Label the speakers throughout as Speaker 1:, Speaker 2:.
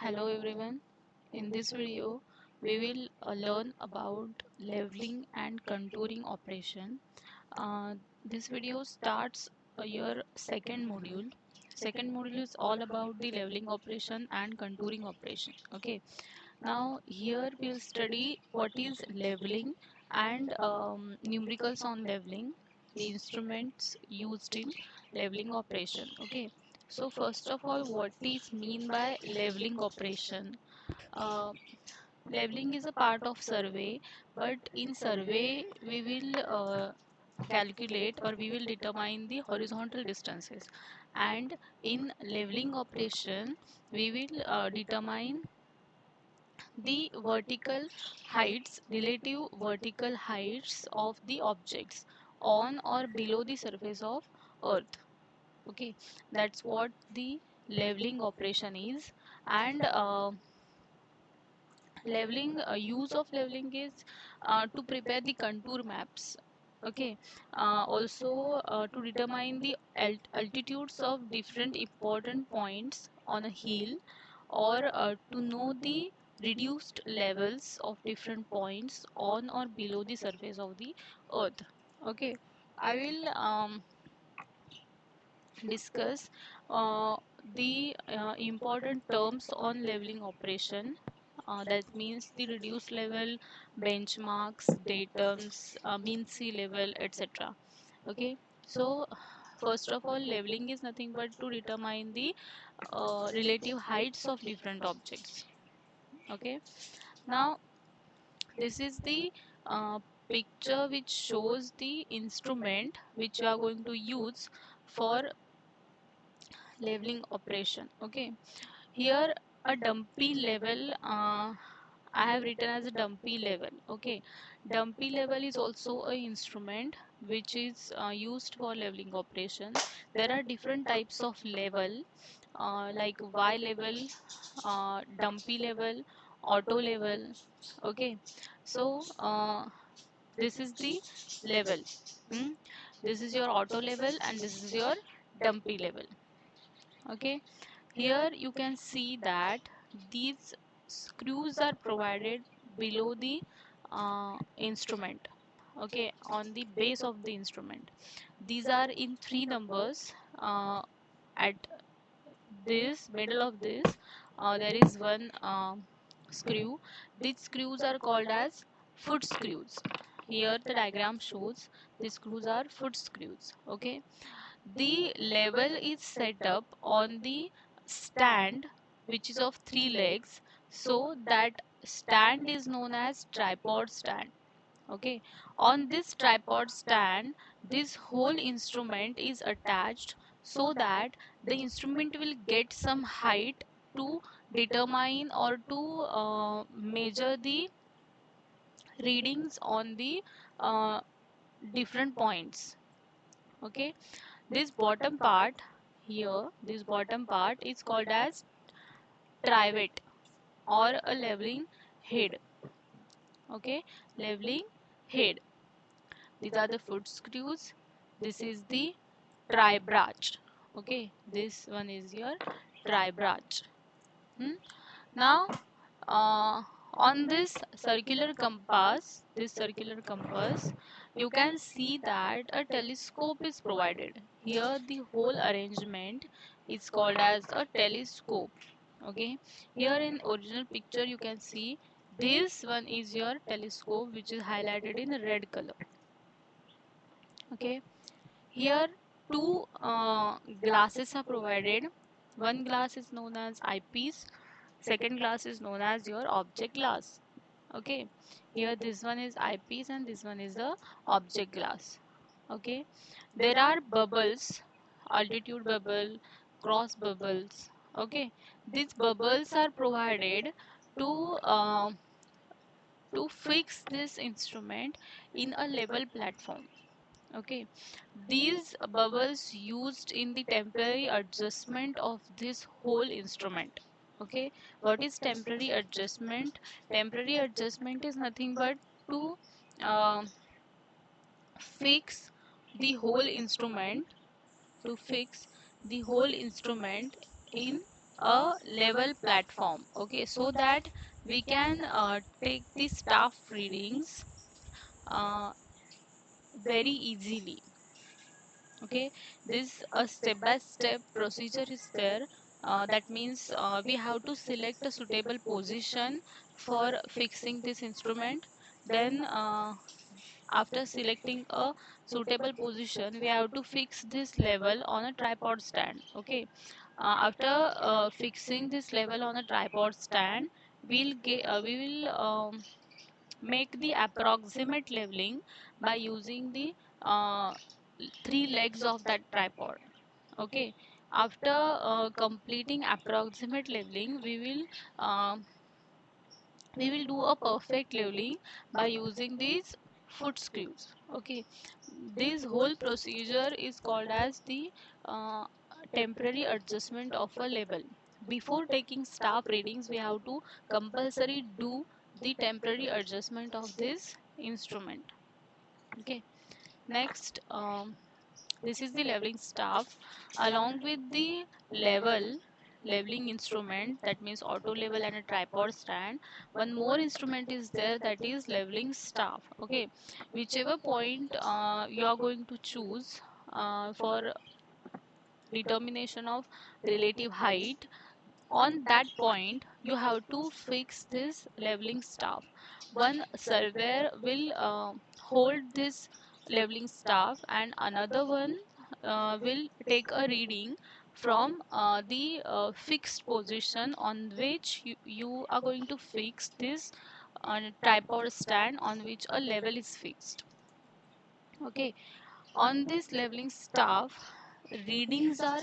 Speaker 1: Hello everyone. In this video, we will learn about leveling and contouring operation. This video starts your second module. Second module is all about the leveling operation and contouring operation. Okay. Now here we'll study what is leveling and numericals on leveling, the instruments used in leveling operation. Okay. So first of all, what is mean by leveling operation? Uh, Leveling is a part of survey, but in survey we will calculate or we will determine the horizontal distances, and in leveling operation we will determine the vertical heights, relative vertical heights of the objects on or below the surface of earth. Okay, that's what the leveling operation is. And leveling use of leveling is to prepare the contour maps. Okay, also to determine the altitudes of different important points on a hill, or to know the reduced levels of different points on or below the surface of the earth. Okay, I will discuss uh, the important terms on leveling operation. That means the reduced level, benchmarks, datums, mean sea level, etc. Okay, so first of all, leveling is nothing but to determine the relative heights of different objects. Okay, now this is the uh, picture which shows the instrument which you are going to use for leveling operation. Okay, here a dumpy level, I have written as a dumpy level. Okay, dumpy level is also a instrument which is used for leveling operation. There are different types of level, like Y level, dumpy level, auto level. Okay, so this is the level. Hmm? This is your auto level and this is your dumpy level. Okay, here you can see that these screws are provided below the instrument. Okay, on the base of the instrument. These are in three numbers. At this middle of this, there is one screw. These screws are called as foot screws. Here the diagram shows these screws are foot screws. Okay, the level is set up on the stand which is of three legs, so that stand is known as tripod stand. Okay, on this tripod stand this whole instrument is attached, so that the instrument will get some height to determine or to measure the readings on the uh, different points. Okay, this bottom part here, this bottom part is called as trivet or a leveling head. Okay, leveling head. These are the foot screws. This is the tri branch. Okay, this one is your tri branch. Hmm? Now, on this circular compass, you can see that a telescope is provided. Here, the whole arrangement is called as a telescope. Okay, here in original picture, you can see this one is your telescope, which is highlighted in red color. Okay, here two glasses are provided. One glass is known as eyepiece, second glass is known as your object glass. Okay, here this one is eyepiece and this one is the object glass. Okay, there are bubbles, altitude bubble, cross bubbles. Okay, these bubbles are provided to fix this instrument in a level platform. Okay, these bubbles used in the temporary adjustment of this whole instrument. Okay, what is temporary adjustment? Temporary adjustment is nothing but to uh, fix the whole instrument, to fix the whole instrument in a level platform, okay, so that we can take the staff readings uh, very easily. Okay, this a step by step procedure is there. That means we have to select a suitable position for fixing this instrument. Then after selecting a suitable position, we have to fix this level on a tripod stand. Okay, after fixing this level on a tripod stand, we will make the approximate leveling by using the uh, three legs of that tripod. Okay, after completing approximate leveling, uh, we will do a perfect leveling by using these foot screws. Okay, this whole procedure is called as the uh, temporary adjustment of a level. Before taking staff readings, we have to compulsory do the temporary adjustment of this instrument. Okay, next, this is the leveling staff along with the leveling instrument, that means auto level and a tripod stand. One more instrument is there, that is leveling staff. Okay, whichever point you are going to choose for determination of relative height, on that point you have to fix this leveling staff. One surveyor will hold this leveling staff, and another one will take a reading from the fixed position on which you are going to fix this tripod stand on which a level is fixed. Okay, on this leveling staff, readings are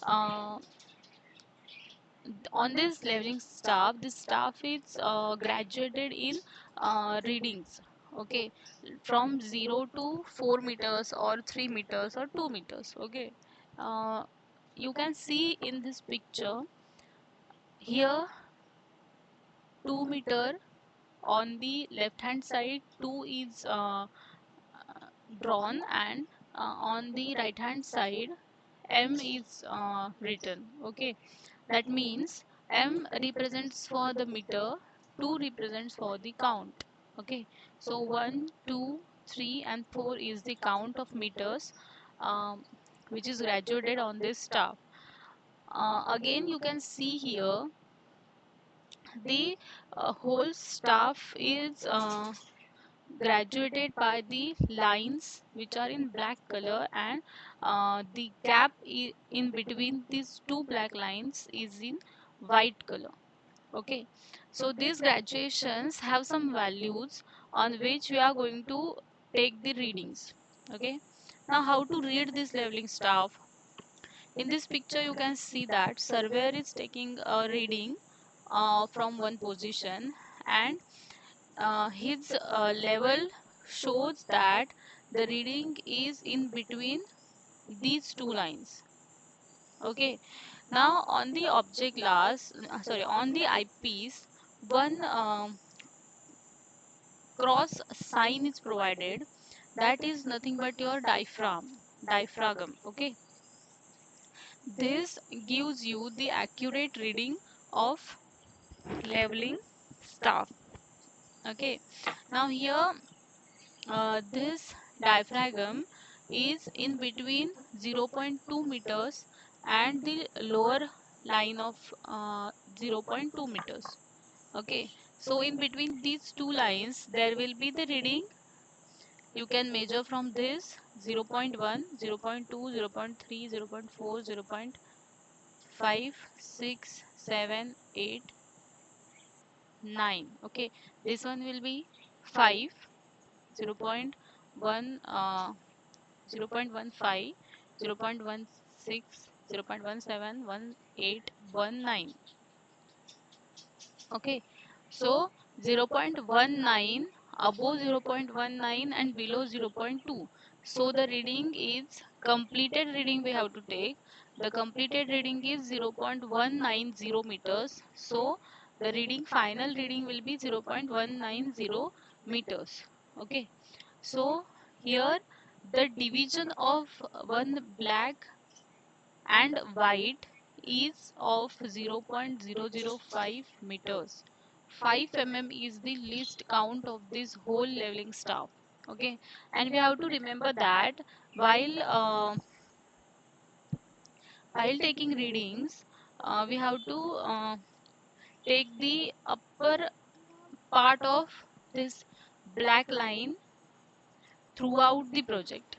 Speaker 1: uh, on this leveling staff. This staff is graduated in readings. Okay, from 0 to 4 meters or 3 meters or 2 meters. Okay, uh, you can see in this picture here 2 meter on the left hand side, 2 is drawn, and on the right hand side m is written. Okay, that means M represents for the meter, 2 represents for the count. Okay, so 1, 2, 3, and 4 is the count of meters um, which is graduated on this staff. Again, you can see here the whole staff is graduated by the lines which are in black color, and the gap in between these two black lines is in white color. Okay, so these graduations have some values on which we are going to take the readings. Okay, now how to read this leveling staff? In this picture you can see that surveyor is taking a reading from one position, and his level shows that the reading is in between these two lines. Okay, now on the object glass, sorry, on the eyepiece, one cross sign is provided, that is nothing but your diaphragm. Okay, this gives you the accurate reading of leveling staff. Okay, now here this diaphragm is in between 0.2 meters and the lower line of 0.2 meters. Okay, so in between these two lines there will be the reading. You can measure from this 0.1, 0.2, 0.3, 0.4, 0.5, 6, 7, 8, 9. Okay, this one will be 5, 0.1, 0.15, 0.16, 0.17, 18, 19. Okay, so 0.19, above 0.19 and below 0.2. So the reading is completed reading we have to take. The completed reading is 0.190 meters. So the reading, final reading will be 0.190 meters. Okay, so here the division of one black and white is of 0.005 meters. 5 mm is the least count of this whole leveling staff. Okay, and we have to remember that while while taking readings, we have to take the upper part of this black line throughout the project.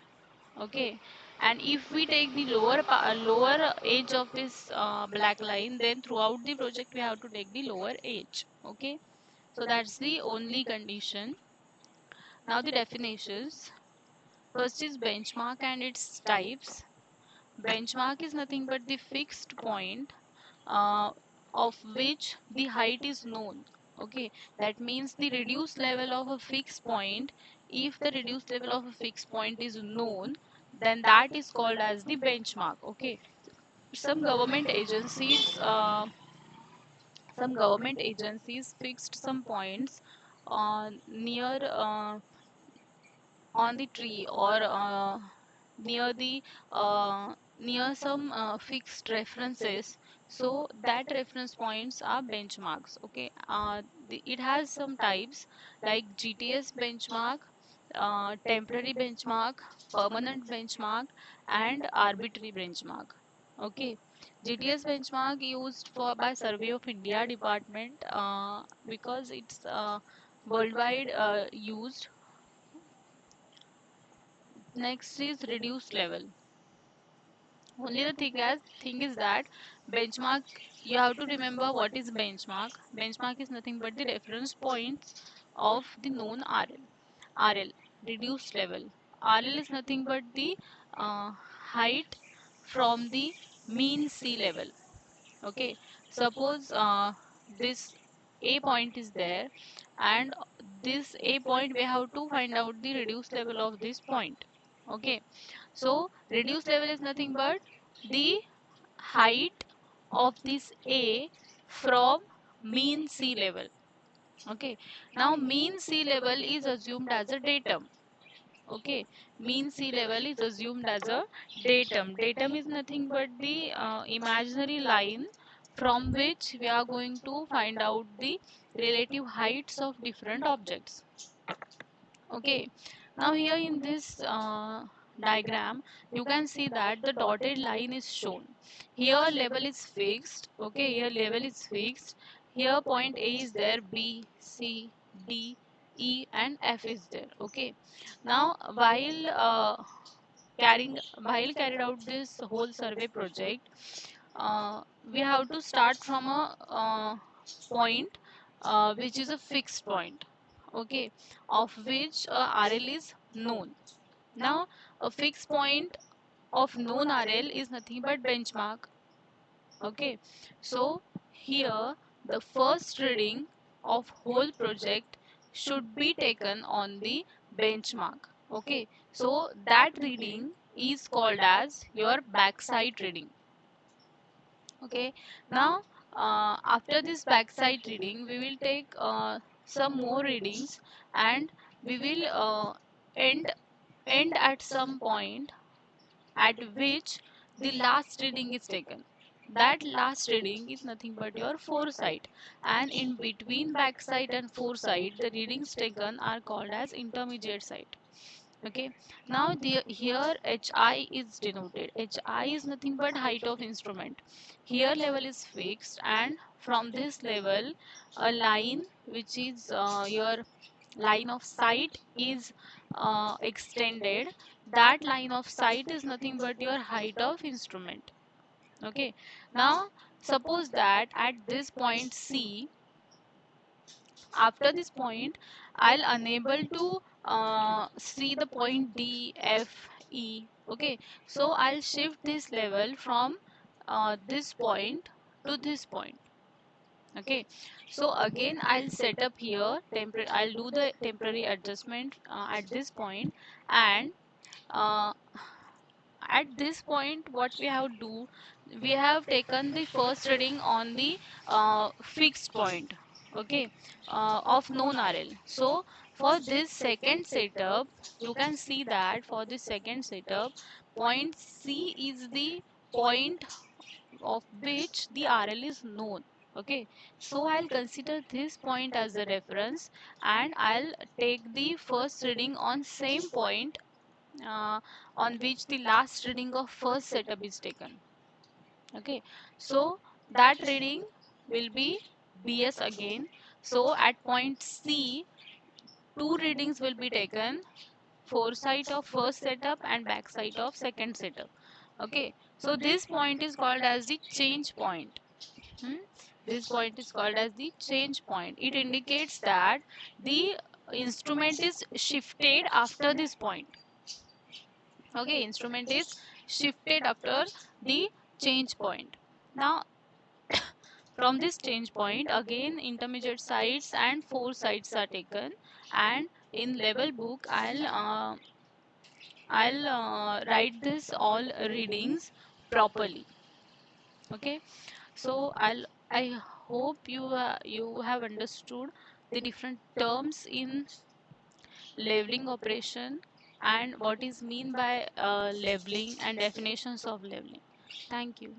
Speaker 1: Okay, and if we take the lower edge of this black line, then throughout the project we have to take the lower edge. Okay, so that's the only condition. Now the definitions. First is benchmark and its types. Benchmark is nothing but the fixed point uh, of which the height is known. Okay, that means the reduced level of a fixed point. If the reduced level of a fixed point is known, then that is called as the benchmark. Okay, some government agencies, fixed some points near on the tree or near the near some fixed references, so that reference points are benchmarks. Okay, it has some types like GTS benchmark, temporary benchmark, permanent benchmark, and arbitrary benchmark. Okay, GTS benchmark used for by Survey of India department because it's worldwide used. Next is reduced level. Only the thing is that benchmark, you have to remember what is benchmark. Benchmark is nothing but the reference points of the known RL. RL, reduced level. RL is nothing but the height from the mean sea level. Okay, suppose this A point is there, and this A point we have to find out the reduced level of this point. Okay, so reduced level is nothing but the height of this A from mean sea level. Okay, now mean sea level is assumed as a datum. Okay, mean sea level is assumed as a datum. Datum is nothing but the imaginary line from which we are going to find out the relative heights of different objects. Okay, now here in this diagram, you can see that the dotted line is shown. Here level is fixed. Okay, here level is fixed. Here point A is there, B, C, D, E, and F is there. Okay, now while carried out this whole survey project, we have to start from a point which is a fixed point. Okay, of which RL is known. Now a fixed point of known RL is nothing but benchmark. Okay, so here the first reading of whole project should be taken on the benchmark. Okay, so that reading is called as your backside reading. Okay, now after this backside reading we will take some more readings, and we will end at some point at which the last reading is taken. That last reading is nothing but your foresight, and in between backside and foresight the readings taken are called as intermediate sight. Okay, now here HI is denoted. HI is nothing but height of instrument. Here level is fixed, and from this level a line which is your line of sight is extended. That line of sight is nothing but your height of instrument. Okay, now suppose that at this point C, after this point I'll unable to see the point D, F, E. Okay, so I'll shift this level from this point to this point. Okay, so again I'll set up here temporary, I'll do the temporary adjustment at this point, and uh, at this point what we have do, we have taken the first reading on the fixed point. Okay, of known RL. So for this second setup, you can see that for this second setup, point C is the point of which the RL is known. Okay, so I'll consider this point as a reference, and I'll take the first reading on same point uh, on which the last reading of first setup is taken. Okay, so that reading will be BS again. So at point C, two readings will be taken, foresight of first setup and backside of second setup. Okay, so this point is called as the change point. Hmm? This point is called as the change point. It indicates that the instrument is shifted after this point. Okay, instrument is shifted after the change point. Now from this change point, again intermediate sides and four sides are taken, and in level book I'll write this all readings properly. Okay, so I hope you have understood the different terms in leveling operation and what is mean by leveling and definitions of leveling. Thank you.